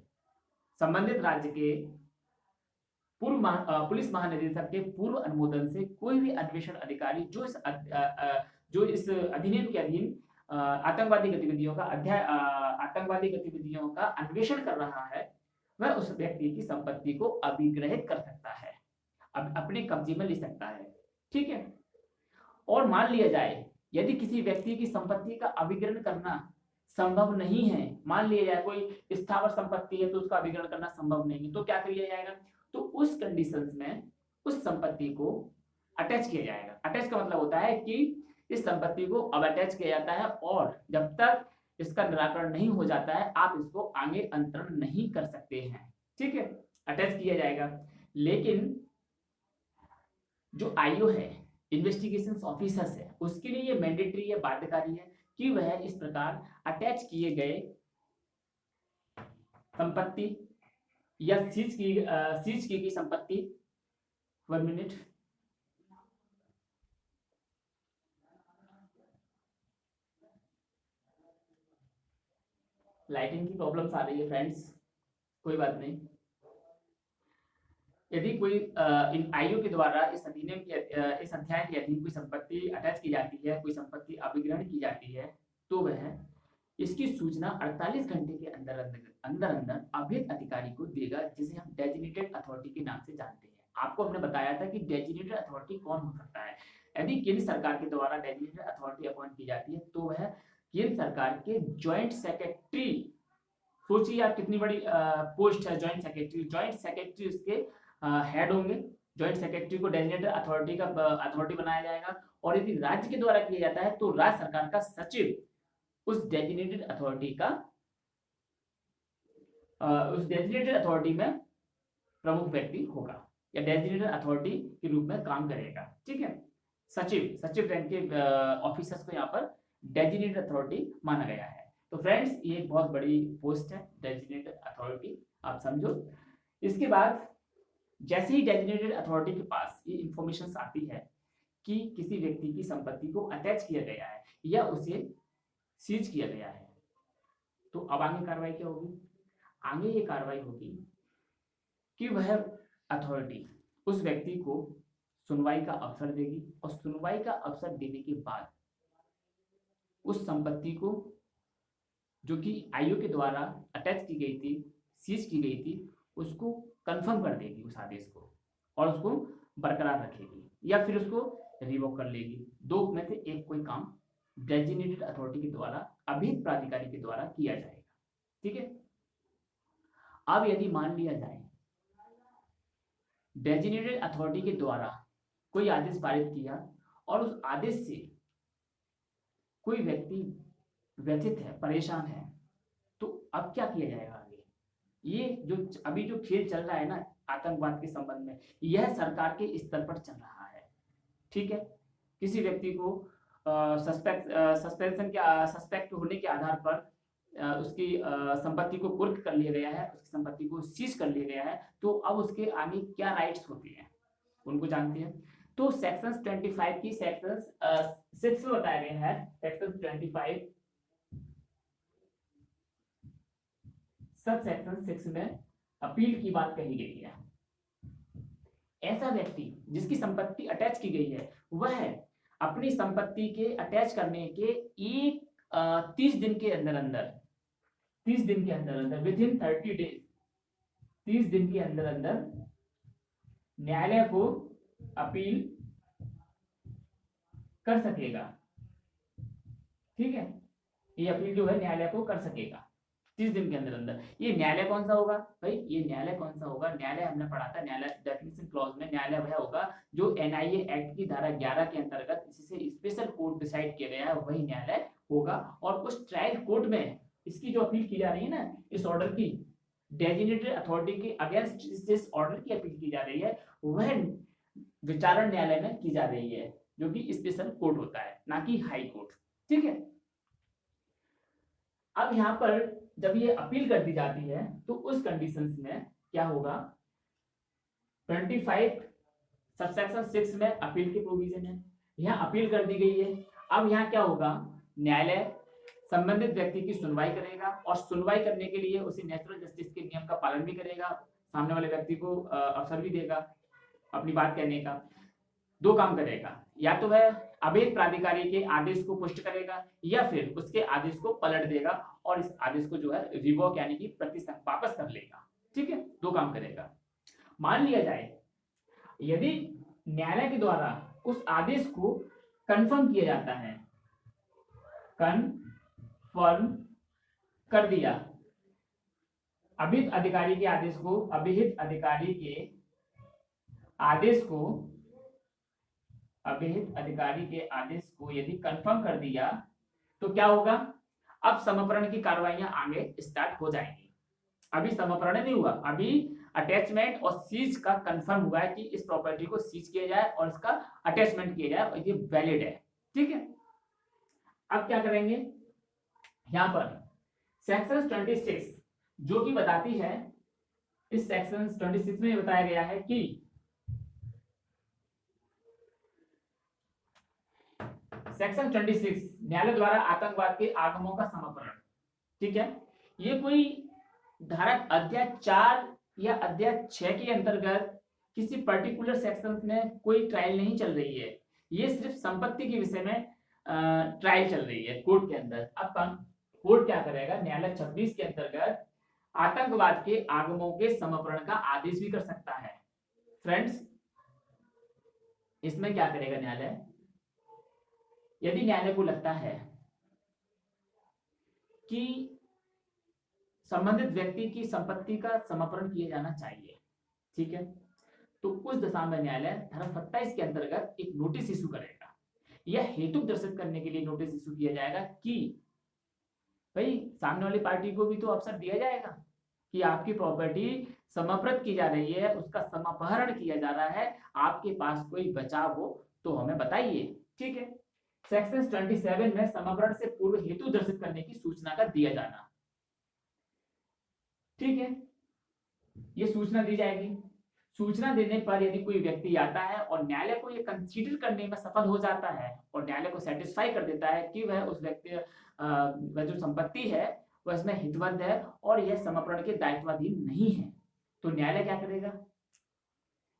संबंधित राज्य के पुलिस महानिदेशक के पूर्व अनुमोदन से कोई भी अन्वेषण अधिकारी जो इस अधिनियम के अधीन आतंकवादी गतिविधियों का अन्वेषण कर रहा है वह उस व्यक्ति की संपत्ति को अभिग्रहित कर सकता है, अपने कब्जे में ले सकता है। ठीक है, और मान लिया जाए यदि किसी व्यक्ति की संपत्ति का अभिग्रहण करना संभव नहीं है, मान लिया जाए कोई स्थावर संपत्ति है तो उसका अभिग्रहण करना संभव नहीं है, तो क्या किया जाएगा, तो उस कंडीशंस में उस संपत्ति को अटैच किया जाएगा। अटैच का मतलब होता है कि इस संपत्ति को अब अटैच किया जाता है और जब तक इसका निराकरण नहीं हो जाता है आप इसको आगे अंतरण नहीं कर सकते हैं। ठीक है, अटैच किया जाएगा। लेकिन जो आईओ है, इन्वेस्टिगेशन ऑफिसर्स है, उसके लिए ये मैंडेटरी है, बाध्यकारी है कि वह इस प्रकार अटैच किए गए संपत्ति या सीज की गई संपत्ति, 1 मिनट, लाइटिंग की प्रॉब्लम्स आ रही है फ्रेंड्स, कोई बात नहीं। यदि कोई इन आईओ के द्वारा इस अधिनियम के इस अध्याय के अधीन कोई संपत्ति अटैच की जाती है, कोई संपत्ति अभिग्रहण की जाती है, तो वह इसकी सूचना 48 घंटे के अंदर अंदर अभियुक्त अधिकारी को देगा, जिसे हम डेजिग्नेटेड अथॉरिटी के नाम से जानते हैं। आपको हमने बताया था कि डेजिग्नेटेड अथॉरिटी कौन हो सकता है। यदि केंद्र सरकार के द्वारा डेजिग्नेटेड अथॉरिटी अपॉइंट की जाती है तो वह केंद्र सरकार के ज्वाइंट सेक्रेटरी, सोचिए आप कितनी बड़ी पोस्ट है ज्वाइंट सेक्रेटरी। ज्वाइंट सेक्रेटरी उसके हेड होंगे। ज्वाइंट सेक्रेटरी को डेजिग्नेटेड अथॉरिटी बनाया जाएगा। और यदि राज्य के द्वारा किया जाता है तो राज्य सरकार का सचिव उस डेजिग्नेटेड अथॉरिटी में प्रमुख व्यक्ति होगा या डेजिग्नेटेड अथॉरिटी के रूप में काम करेगा। ठीक है, सचिव रैंक के ऑफिसर्स को यहाँ पर डेजिग्नेटेड अथॉरिटी माना गया है। तो फ्रेंड्स ये एक बहुत बड़ी पोस्ट है डेजिग्नेटेड अथॉरिटी, आप समझो। इसके बाद जैसे ही डेजिग्नेटेड अथॉरिटी के पास ये इंफॉर्मेशन आती है कि किसी व्यक्ति की संपत्ति को अटैच किया गया है या उसे सीज किया गया है, तो अब आगे कार्रवाई क्या होगी? आगे ये कार्रवाई होगी कि वह अथॉरिटी उस व्यक्ति को सुनवाई का अवसर देगी और सुनवाई का अवसर देने के बाद उस संपत्ति को जो कि आईओ के द्वारा अटैच की गई थी, सीज की गई थी, उसको कंफर्म कर देगी उस आदेश को और उसको बरकरार रखेगी या फिर उसको रिवोक कर लेगी। दो में से एक कोई काम डेजिग्नेटेड अथॉरिटी के द्वारा, अभियुक्त प्राधिकारी के द्वारा किया जाएगा। ठीक है, अब यदि मान लिया जाए डेजिग्नेटेड अथॉरिटी के द्वारा कोई आदेश पारित किया और उस आदेश से कोई व्यक्ति व्यथित है, परेशान है, तो अब क्या किया जाएगा आगे? ये जो अभी जो खेल चल रहा है ना आतंकवाद के संबंध में, यह सरकार के स्तर पर चल रहा है। ठीक है, किसी व्यक्ति को सस्पेक्ट होने के आधार पर उसकी संपत्ति को कुर्क कर लिया गया है, उसकी संपत्ति को सीज कर लिया गया है, तो अब उसके आगे क्या राइट्स होते हैं उनको जानते हैं। तो सेक्शन 25 की सेक्शन 6 में बताया गया है, सेक्शन 25 सब सेक्शन 6 में अपील की बात कही गई है। ऐसा व्यक्ति जिसकी संपत्ति अटैच की गई है वह अपनी संपत्ति के अटैच करने के 30 दिन के अंदर विद इन 30 डेज, 30 दिन के अंदर न्यायालय को अपील कर सकेगा। ठीक है, ये अपील जो है न्यायालय को कर सकेगा 30 दिन के अंदर। ये न्यायालय कौन सा होगा भाई? ये न्यायालय कौन सा होगा? न्यायालय हमने पढ़ा था, न्यायालय डेफिनेशन क्लॉज में न्यायालय वह होगा जो एनआईए एक्ट की धारा 11 के अंतर्गत जिसे स्पेशल कोर्ट डिसाइड किया गया है, वही न्यायालय होगा। और उस ट्रायल कोर्ट में इसकी जो अपील की जा रही है ना, इस ऑर्डर की, डेजिग्नेटेड अथॉरिटी के अगेंस्ट जिस ऑर्डर की अपील की जा रही है, वह विचारण न्यायालय में की जा रही है, जो कि स्पेशल कोर्ट होता है, ना कि हाई कोर्ट। ठीक है, अब यहाँ पर जब ये अपील कर दी जाती है तो उस कंडीशंस में क्या होगा? 25 सबसेक्शन 6 में अपील के प्रोविजन है, यहाँ अपील कर दी गई है। अब यहाँ क्या होगा? न्यायालय संबंधित व्यक्ति की सुनवाई करेगा और सुनवाई करने के लिए उसे नेचुरल जस्टिस के नियम का पालन भी करेगा, सामने वाले व्यक्ति को अवसर भी देगा अपनी बात कहने का। दो काम करेगा, या तो वह अभियुक्त प्राधिकारी के आदेश को पुष्ट करेगा या फिर उसके आदेश को पलट देगा और इस आदेश को जो है रिवोक यानी कि वापस कर लेगा। ठीक है, दो काम करेगा। मान लिया जाए यदि न्यायालय के द्वारा उस आदेश को कंफर्म किया जाता है कन्फर्म कर दिया। अभिहित अधिकारी के आदेश को अभिहित अधिकारी के आदेश को यदि कंफर्म कर दिया तो क्या होगा, अब समर्पण की कार्रवाइयां आगे स्टार्ट हो जाएंगी। अभी समर्पण नहीं हुआ, अभी अटैचमेंट और सीज का कंफर्म हुआ है कि इस प्रॉपर्टी को सीज किया जाए और इसका अटैचमेंट किया जाए और ये वैलिड है। ठीक है, अब क्या करेंगे, यहां पर सेक्शन 26 जो कि बताती है, इस सेक्शन 26 में बताया गया है कि सेक्शन 26 न्यायालय द्वारा आतंकवाद के आगमों का समर्पण। ठीक है, ये कोई धारा अध्याय 4 या अध्याय 6 के अंतर्गत किसी पर्टिकुलर सेक्शन में कोई ट्रायल नहीं चल रही है, ये सिर्फ संपत्ति के विषय में ट्रायल चल रही है कोर्ट के अंदर। अब कोर्ट क्या करेगा, न्यायालय 26 के अंतर्गत आतंकवाद के आगमों के समर्पण का आदेश भी कर सकता है। फ्रेंड्स, इसमें क्या करेगा न्यायालय, यदि न्यायालय को लगता है कि संबंधित व्यक्ति की संपत्ति का समर्पण किया जाना चाहिए, ठीक है, तो उस दशा में न्यायालय धारा 27 के अंतर्गत एक नोटिस इशू करेगा। यह हेतु दर्शित करने के लिए नोटिस इशू किया जाएगा कि भाई सामने वाली पार्टी को भी तो अवसर दिया जाएगा कि आपकी प्रॉपर्टी समर्पित की जा रही है, उसका समापहरण किया जा रहा है, आपके पास कोई बचाव हो तो हमें बताइए। ठीक है, सेक्शन 27 में समर्पण से पूर्व हेतु दर्शित करने की सूचना का दिया जाना। ठीक है, ये सूचना दी जाएगी। सूचना देने पर यदि कोई व्यक्ति आता है और न्यायालय को ये कंसीडर करने में सफल हो जाता है और न्यायालय को सेटिस्फाई कर देता है कि वह उस व्यक्ति वह जो संपत्ति है वह इसमें हितबद्ध है और यह समर्पण के दायित्वाधीन नहीं है, तो न्यायालय क्या करेगा,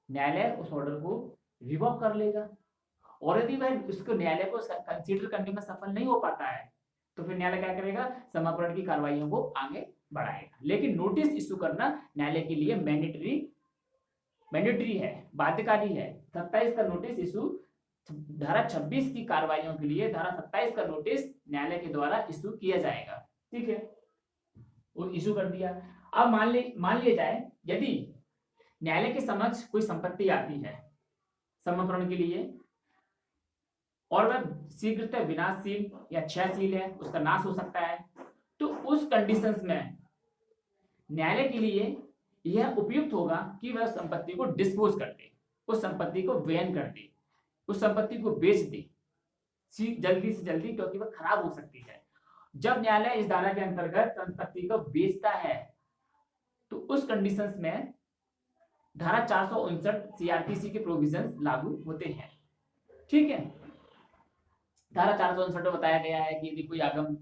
न्यायालय उस ऑर्डर को रिवॉक कर लेगा। और यदि वह उसको न्यायालय को कंसीडर करने में सफल नहीं हो पाता है तो फिर न्यायालय क्या करेगा, समर्पण की कार्रवाइयों को आगे बढ़ाएगा। लेकिन नोटिस इशू करना न्यायालय के लिए मैंडेटरी है, बाध्यकारी है। 27 का नोटिस इशू धारा 26 की कार्रवाइयों के लिए धारा 27 का नोटिस न्यायालय के द्वारा इशू किया जाएगा। ठीक है, वो इशू कर दिया। अब मान लिया जाए यदि न्यायालय के समक्ष कोई संपत्ति आती है समर्पण के लिए और वह शीघ्रतः विनाशशील या क्षयशील है, उसका नाश हो सकता है, तो उस कंडीशंस में न्यायालय के लिए यह उपयुक्त होगा कि वह संपत्ति को डिस्पोज कर दे, उस संपत्ति को वैन कर दे, उस संपत्ति को बेच दे जल्दी से जल्दी, क्योंकि वह खराब हो सकती है। जब न्यायालय इस धारा के अंतर्गत संपत्ति को बेचता है तो उस कंडीशंस में धारा 459 सीआरपीसी के प्रोविजंस लागू होते हैं। ठीक है, धारा 459 में बताया गया है कि यदि कोई आगम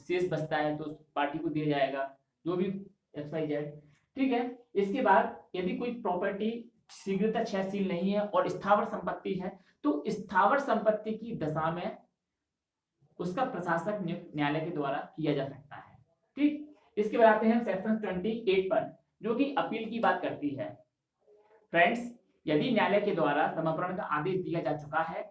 शेष बचता है तो उस पार्टी को दिया जाएगा, जो भी XYZ। ठीक है, इसके बाद यदि कोई प्रॉपर्टी शीघ्रता क्षयशील नहीं है और स्थावर संपत्ति है तो स्थावर संपत्ति की दशा में उसका प्रशासक नियुक्त न्यायालय के द्वारा किया जा सकता है। ठीक, इसके बाद आते हैं सेक्शन 28 पर, जो कि अपील की बात करती है। फ्रेंड्स, यदि न्यायालय के द्वारा समर्पण का आदेश दिया जा चुका है,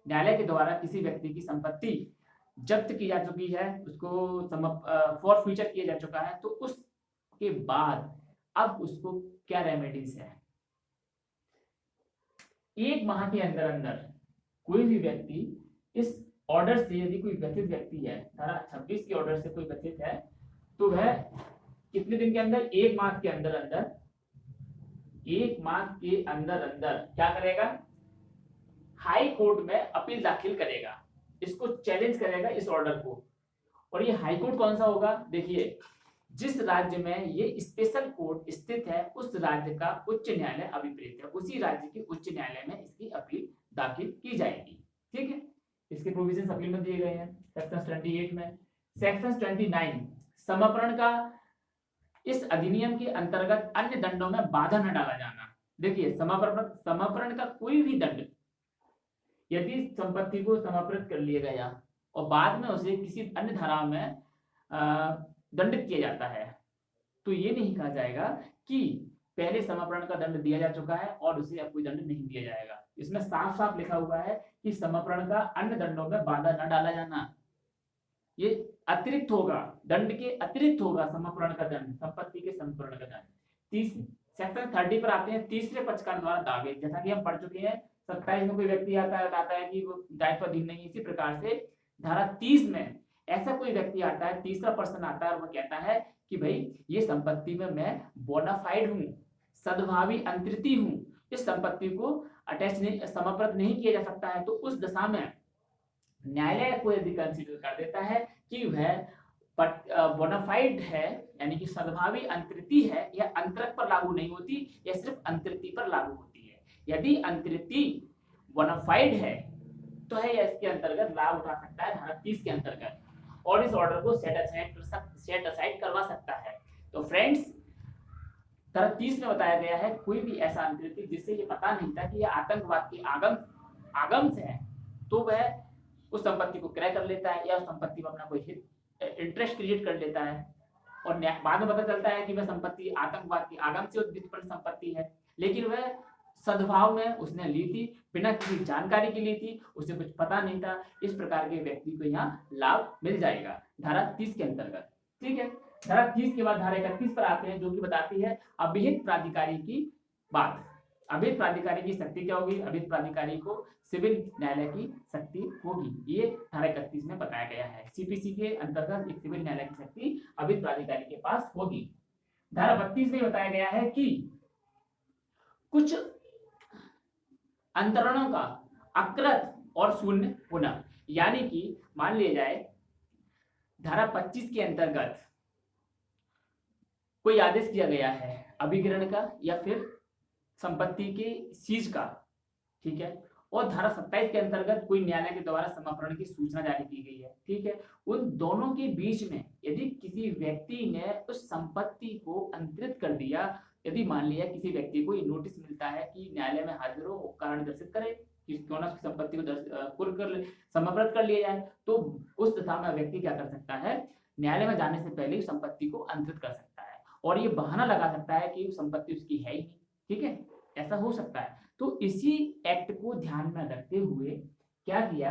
न्यायालय के द्वारा किसी व्यक्ति की संपत्ति जब्त की जा चुकी है, उसको फॉर फ्यूचर किया जा चुका है, तो उसके बाद अब उसको क्या रेमेडीज है, 1 माह के अंदर अंदर कोई भी व्यक्ति इस ऑर्डर से, यदि कोई व्यथित व्यक्ति है, धारा 26 के ऑर्डर से कोई व्यथित है, तो वह कितने दिन के अंदर, 1 माह के अंदर अंदर, 1 माह के अंदर अंदर क्या करेगा, हाई कोर्ट में अपील दाखिल करेगा, इसको चैलेंज करेगा इस ऑर्डर को। और ये हाई कोर्ट कौन सा होगा, देखिए, जिस राज्य में ये स्पेशल कोर्ट स्थित है उस राज्य का उच्च न्यायालय अभिप्रेत है, उसी राज्य के उच्च न्यायालय में इसकी अपील दाखिल की जाएगी। ठीक है, इसके प्रोविजन अपील में दिए गए हैं सेक्शन 28 में। सेक्शन 29 समर्पण का इस अधिनियम के अंतर्गत अन्य दंडों में बाधा न डाला जाना। देखिए, समर्पण का कोई भी दंड, यदि संपत्ति को समर्पित कर लिया गया और बाद में उसे किसी अन्य धारा में दंडित किया जाता है, तो ये नहीं कहा जाएगा कि पहले समर्पण का दंड दिया जा चुका है और उसे अब कोई दंड नहीं दिया जाएगा। इसमें साफ साफ लिखा हुआ है कि समर्पण का अन्य दंडों में बाधा न डाला जाना। ये अतिरिक्त होगा, दंड के अतिरिक्त होगा समर्पण का दंड, संपत्ति के समर्पण का दंड। सेक्शन 30 पर आते हैं, तीसरे पक्षकार द्वारा दावे। जैसा कि हम पढ़ चुके हैं 27 में कोई व्यक्ति आता है कि वो दायित्वाधीन नहीं। इसी प्रकार से धारा 30 में ऐसा कोई व्यक्ति आता है, तीसरा पर्सन आता है और वो कहता है कि भाई ये संपत्ति में मैं बोनाफाइड हूँ, सद्भावी अंतरिती हूँ, इस संपत्ति को अटैच नहीं, समर्पित नहीं किया जा सकता है। तो उस दशा में न्यायालय को यदि कंसीडर कर देता है कि वह बोनाफाइड है, यानी कि सद्भावी अंतरिती है, या अंतरक पर लागू नहीं होती, या सिर्फ अंतरिती पर लागू होती है। यदि अंतरिती बोनाफाइड है तो है या इसके अंतर्गत लाभ उठा सकता है धारा 30 के अंतर्गत, और इस ऑर्डर को सेट असाइड करवा सकता है। तो फ्रेंड्स, धारा 30 में बताया गया है कोई भी ऐसा अंतरिती जिससे ये पता नहीं था कि यह आतंकवाद के आगम से है, तो वह उस संपत्ति को क्रय कर लेता है या उस संपत्ति में अपना कोई इंटरेस्ट क्रिएट कर लेता है, और बाद में पता चलता है कि वह संपत्ति आतंकवाद के आगम से उत्पन्न संपत्ति है, लेकिन वह सद्भाव में उसने ली थी, बिना किसी जानकारी की ली थी, उसे कुछ पता नहीं था। इस प्रकार के व्यक्ति को यहाँ लाभ मिल जाएगा धारा 30 के अंतर्गत। ठीक है, धारा 30 के बाद धारा 31 पर आते हैं, जो कि बताती है अभिहित प्राधिकारी की बात। अभिहित प्राधिकारी की शक्ति क्या होगी? अभिहित प्राधिकारी को सिविल न्यायालय की शक्ति होगी, ये धारा 31 में बताया गया है। सीपीसी के अंतर्गत एक सिविल न्यायालय की शक्ति अभिहित प्राधिकारी के पास होगी। धारा 32 में बताया गया है कि कुछ अंतरणों का अकृत और शून्य होना, यानी कि मान लिया जाए धारा 25 के अंतर्गत कोई आदेश किया गया है अभिग्रहण का या फिर संपत्ति के सीज का, ठीक है, और धारा 27 के अंतर्गत कोई न्यायालय के द्वारा समर्पण की सूचना जारी की गई है, ठीक है। उन दोनों के बीच में यदि किसी व्यक्ति ने उस संपत्ति को अंतरित कर दिया, यदि मान लिया किसी व्यक्ति को ये नोटिस मिलता है कि न्यायालय में हाजिर हो, कारण दर्शित करे कि क्यों ना उसकी संपत्ति को समर्पित कर लिया जाए, तो उस दशा में व्यक्ति क्या कर सकता है, न्यायालय में जाने से पहले संपत्ति को अंतरित कर सकता है, और ये बहाना लगा सकता है कि संपत्ति उसकी है ही नहीं, ठीक है, ऐसा हो सकता है। तो इसी एक्ट को ध्यान में रखते हुए क्या किया,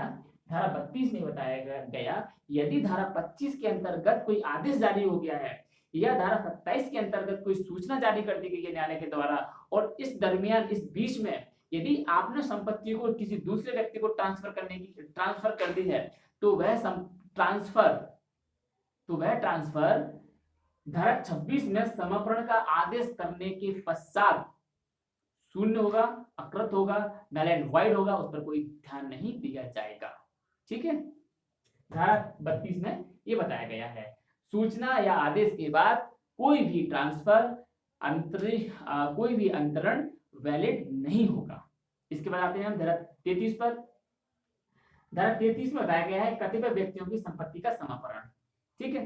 धारा 32 में बताया गया यदि धारा 25 के अंतर्गत कोई आदेश जारी हो गया है या धारा 27 के अंतर्गत कोई सूचना जारी कर दी गई है न्यायालय के द्वारा, और इस दरमियान इस बीच में यदि आपने संपत्ति को किसी दूसरे व्यक्ति को ट्रांसफर कर दी है, तो वह ट्रांसफर धारा 26 में समर्पण का आदेश करने के पश्चात शून्य होगा, अकृत होगा, नल एंड वॉइड होगा, उस पर कोई ध्यान नहीं दिया जाएगा, ठीक है। धारा 32 में ये बताया गया है सूचना या आदेश के बाद कोई भी ट्रांसफर कोई भी अंतरण वैलिड नहीं होगा। इसके बाद आते हैं हम धारा 33 पर। धारा 33 में बताया गया है कतिपय व्यक्तियों की संपत्ति का समापरण, ठीक है।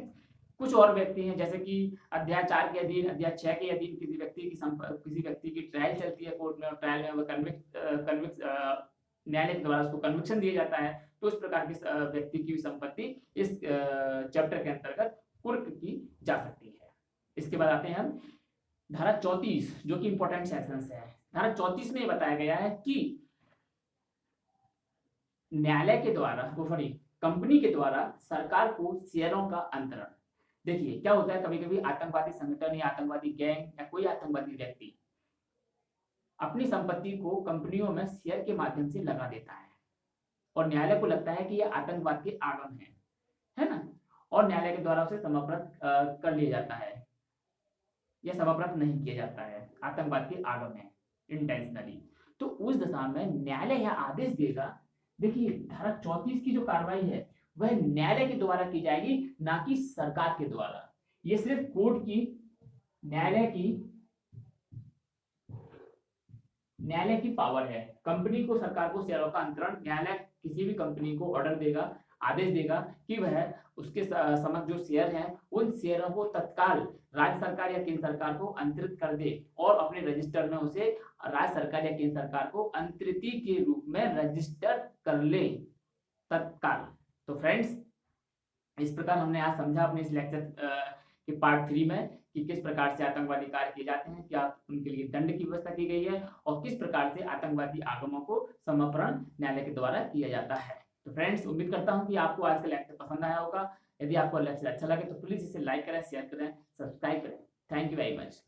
कुछ और व्यक्ति हैं, जैसे कि अध्याय 4 के अधीन, अध्याय 6 के अधीन किसी व्यक्ति की ट्रायल चलती है कोर्ट में, और ट्रायल में वो न्यायालय के द्वारा उसको कन्विक्शन दिया जाता है, तो इस प्रकार की व्यक्ति की संपत्ति इस चैप्टर के अंतर्गत कुर्क की जा सकती है। इसके बाद आते हैं हम धारा 34, जो कि इंपॉर्टेंट सेक्शन है। धारा 34 में बताया गया है कि न्यायालय के द्वारा कंपनी के द्वारा सरकार को शेयरों का अंतरण। देखिए क्या होता है, कभी कभी आतंकवादी संगठन या आतंकवादी गैंग या कोई आतंकवादी व्यक्ति अपनी संपत्ति को कंपनियों में शेयर के माध्यम से लगा देता है, और न्यायालय को लगता है कि यह आतंकवाद के आगम है ना, और न्यायालय के द्वारा उसे समर्पित कर लिया जाता है या समर्पित नहीं किया जाता है, आतंकवाद के आगम है इंटेंशनली। तो उस दशा में न्यायालय यह आदेश देगा। देखिए धारा 34 की जो कार्रवाई है वह न्यायालय के द्वारा की जाएगी, ना कि सरकार के द्वारा। ये सिर्फ कोर्ट की, न्यायालय की पावर है। कंपनी को, सरकार को शेयरों का अंतरण, न्यायालय किसी भी कंपनी को ऑर्डर देगा, आदेश देगा कि वह उसके समक्ष जो शेयर हैं उन शेयरों को तत्काल राज्य सरकार या केंद्र सरकार को अंतरित कर दे, और अपने रजिस्टर में उसे राज्य सरकार या केंद्र सरकार को अंतरिती के रूप में रजिस्टर कर ले तत्काल। तो फ्रेंड्स, इस प्रकार हमने आज समझा अपने इस लेक्चर के पार्ट 3 में कि किस प्रकार से आतंकवादी कार्य किए जाते हैं, क्या उनके लिए दंड की व्यवस्था की गई है, और किस प्रकार से आतंकवादी आगमों को समर्पण न्यायालय के द्वारा किया जाता है। तो फ्रेंड्स, उम्मीद करता हूँ कि आपको आज का लेक्चर पसंद आया होगा। यदि आपको लेक्चर अच्छा लगे तो प्लीज इसे लाइक करें, शेयर करें, सब्सक्राइब करें। Thank you very much.